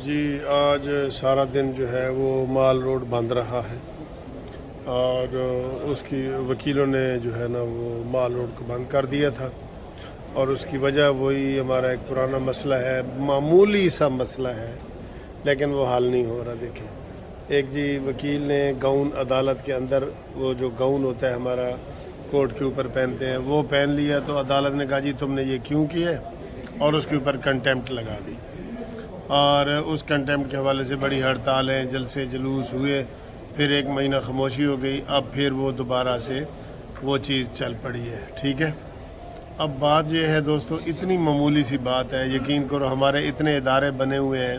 جی آج سارا دن جو ہے وہ مال روڈ بند رہا ہے اور اس کی وکیلوں نے جو ہے نا وہ مال روڈ کو بند کر دیا تھا اور اس کی وجہ وہی ہمارا ایک پرانا مسئلہ ہے، معمولی سا مسئلہ ہے لیکن وہ حل نہیں ہو رہا۔ دیکھیں ایک جی وکیل نے گاؤن عدالت کے اندر وہ جو گاؤن ہوتا ہے ہمارا کورٹ کے اوپر پہنتے ہیں وہ پہن لیا تو عدالت نے کہا جی تم نے یہ کیوں کیا ہے اور اس کے اوپر کنٹیمپٹ لگا دی اور اس کنٹیمپٹ کے حوالے سے بڑی ہڑتالیں جلسے جلوس ہوئے، پھر ایک مہینہ خاموشی ہو گئی، اب پھر وہ دوبارہ سے وہ چیز چل پڑی ہے۔ ٹھیک ہے، اب بات یہ ہے دوستو، اتنی معمولی سی بات ہے، یقین کرو ہمارے اتنے ادارے بنے ہوئے ہیں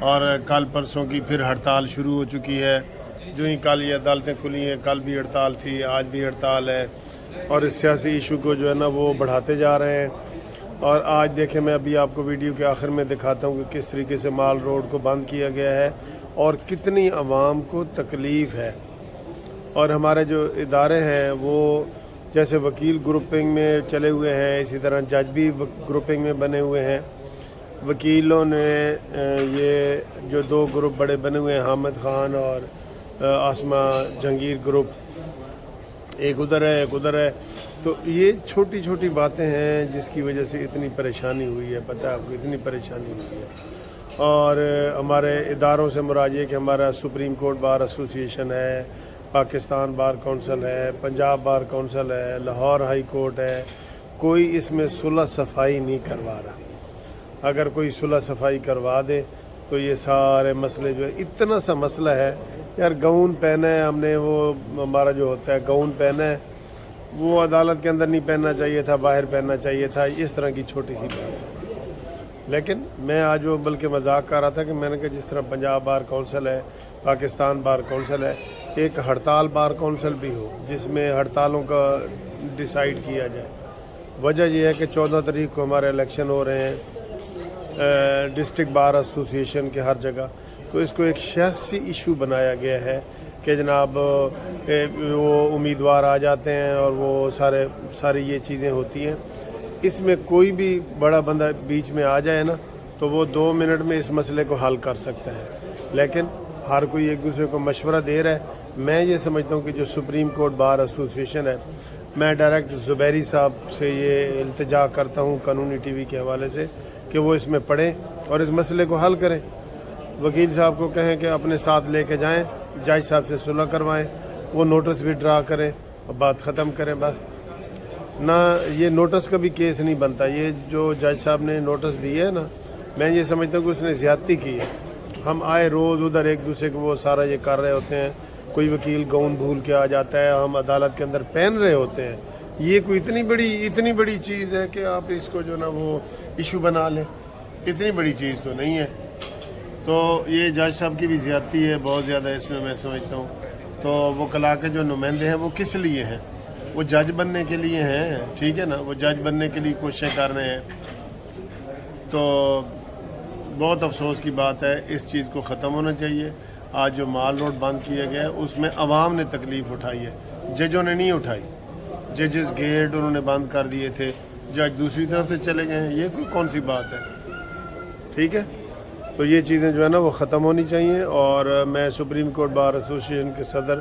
اور کل پرسوں کی پھر ہڑتال شروع ہو چکی ہے۔ جو ہی کل یہ عدالتیں کھلی ہیں کل بھی ہڑتال تھی، آج بھی ہڑتال ہے اور اس سیاسی ایشو کو جو ہے نا وہ بڑھاتے جا رہے ہیں۔ اور آج دیکھیں میں ابھی آپ کو ویڈیو کے آخر میں دکھاتا ہوں کہ کس طریقے سے مال روڈ کو بند کیا گیا ہے اور کتنی عوام کو تکلیف ہے۔ اور ہمارے جو ادارے ہیں وہ جیسے وکیل گروپنگ میں چلے ہوئے ہیں، اسی طرح جج بھی گروپنگ میں بنے ہوئے ہیں۔ وکیلوں نے یہ جو دو گروپ بڑے بنے ہوئے ہیں، حامد خان اور آسمہ جہانگیر گروپ، ایک ادھر ہے ایک ادھر ہے، تو یہ چھوٹی چھوٹی باتیں ہیں جس کی وجہ سے اتنی پریشانی ہوئی ہے، پتہ ہے آپ کو اتنی پریشانی ہوئی ہے۔ اور ہمارے اداروں سے مراد یہ کہ ہمارا سپریم کورٹ بار ایسوسی ایشن ہے، پاکستان بار کونسل ہے، پنجاب بار کونسل ہے، لاہور ہائی کورٹ ہے، کوئی اس میں صلح صفائی نہیں کروا رہا۔ اگر کوئی صلح صفائی کروا دے تو یہ سارے مسئلے جو ہے، اتنا سا مسئلہ ہے یار، گاؤن پہنا ہے ہم نے، وہ ہمارا جو ہوتا ہے گاؤن پہنا ہے، وہ عدالت کے اندر نہیں پہننا چاہیے تھا، باہر پہننا چاہیے تھا، اس طرح کی چھوٹی سی بات ہے۔ لیکن میں آج وہ بلکہ مذاق کر رہا تھا کہ میں نے کہا جس طرح پنجاب بار کونسل ہے، پاکستان بار کونسل ہے، ایک ہڑتال بار کونسل بھی ہو جس میں ہڑتالوں کا ڈیسائیڈ کیا جائے۔ وجہ یہ ہے کہ 14 تاریخ کو ہمارے الیکشن ہو رہے ہیں ڈسٹرکٹ بار ایسوسی ایشن کے ہر جگہ، تو اس کو ایک سیاسی ایشو بنایا گیا ہے کہ جناب وہ امیدوار آ جاتے ہیں اور وہ ساری یہ چیزیں ہوتی ہیں۔ اس میں کوئی بھی بڑا بندہ بیچ میں آ جائے نا تو وہ 2 منٹ میں اس مسئلے کو حل کر سکتا ہے، لیکن ہر کوئی ایک دوسرے کو مشورہ دے رہا ہے۔ میں یہ سمجھتا ہوں کہ جو سپریم کورٹ بار ایسوسی ایشن ہے، میں ڈائریکٹ زبیری صاحب سے یہ التجا کرتا ہوں قانونی ٹی وی کے حوالے سے کہ وہ اس میں پڑھیں اور اس مسئلے کو حل کریں۔ وکیل صاحب کو کہیں کہ اپنے ساتھ لے کے جائیں، جج صاحب سے صلح کروائیں، وہ نوٹس بھی ڈرا کریں اور بات ختم کریں۔ بس نہ یہ نوٹس کا بھی کیس نہیں بنتا، یہ جو جج صاحب نے نوٹس دیے ہے نا، میں یہ سمجھتا ہوں کہ اس نے زیادتی کی ہے۔ ہم آئے روز ادھر ایک دوسرے کو وہ سارا یہ کر رہے ہوتے ہیں، کوئی وکیل گاؤن بھول کے آ جاتا ہے، ہم عدالت کے اندر پہن رہے ہوتے ہیں۔ یہ کوئی اتنی بڑی چیز ہے کہ آپ اس کو جو نا وہ ایشو بنا لیں، اتنی بڑی چیز تو نہیں ہے۔ تو یہ جج صاحب کی بھی زیادتی ہے بہت زیادہ اس میں سمجھتا ہوں۔ تو وکلاء کے جو نمائندے ہیں وہ کس لیے ہیں؟ وہ جج بننے کے لیے ہیں، ٹھیک ہے نا، وہ جج بننے کے لیے کوششیں کر رہے ہیں۔ تو بہت افسوس کی بات ہے، اس چیز کو ختم ہونا چاہیے۔ آج جو مال روڈ بند کیا گیا ہے اس میں عوام نے تکلیف اٹھائی ہے، ججوں نے نہیں اٹھائی۔ ججز گیٹ انہوں نے بند کر دیے تھے، جج دوسری طرف سے چلے گئے ہیں، یہ کوئی کون سی بات ہے؟ ٹھیک ہے، تو یہ چیزیں جو ہے نا وہ ختم ہونی چاہیے۔ اور میں سپریم کورٹ بار ایسوسی ایشن کے صدر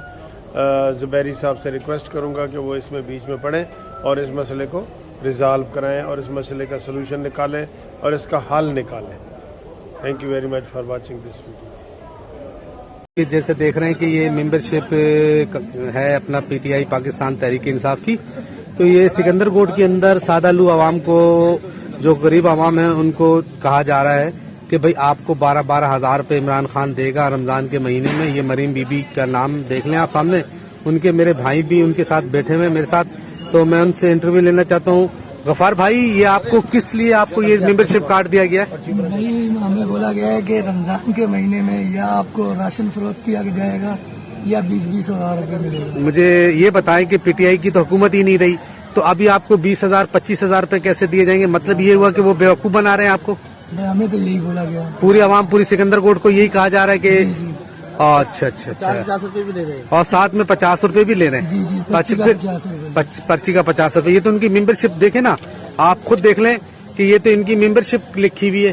زبیری صاحب سے ریکویسٹ کروں گا کہ وہ اس میں بیچ میں پڑھیں اور اس مسئلے کو ریزالو کرائیں اور اس مسئلے کا سلوشن نکالیں اور اس کا حل نکالیں۔ Thank you very much for watching this video. جیسے دیکھ رہے ہیں کہ یہ ممبرشپ ہے اپنا P T I Pakistan Tehreek Insaf کی، تو یہ سکندر کوٹ کے اندر سادہ لو عوام کو، جو غریب عوام ہیں، ان کو کہا جا رہا ہے کہ بھئی آپ کو 12 ہزار روپے عمران خان دے گا رمضان کے مہینے میں۔ یہ مریم بی بی کا نام دیکھ لیں آپ سامنے، ان کے میرے بھائی بھی ان کے ساتھ بیٹھے ہوئے میرے ساتھ، تو میں ان سے انٹرویو لینا چاہتا ہوں۔ غفار بھائی، یہ آپ کو کس لیے آپ کو یہ ممبرشپ کارڈ دیا گیا ہے؟ بھائی ہمیں بولا گیا ہے کہ رمضان کے مہینے میں یا آپ کو راشن فروخت کیا جائے گا یا 20 ہزار روپے ملے گا۔ مجھے یہ بتائیں کہ پی ٹی آئی کی تو حکومت ہی نہیں رہی، تو ابھی آپ کو 20 ہزار 25 ہزار روپے کیسے دیے جائیں گے؟ مطلب یہ ہوا کہ وہ بیوقوف بنا رہے ہیں آپ کو؟ ہمیں تو یہی بولا گیا، پوری عوام، پوری سکندر کوٹ کو یہی کہا جا رہا ہے کہ اچھا 50 روپے بھی لے رہے ہیں اور ساتھ میں 50 روپے بھی لے رہے ہیں؟ جی، پرچی کا 50 روپے۔ یہ تو ان کی ممبرشپ دیکھیں نا، آپ خود دیکھ لیں کہ یہ تو ان کی ممبرشپ لکھی ہوئی ہے،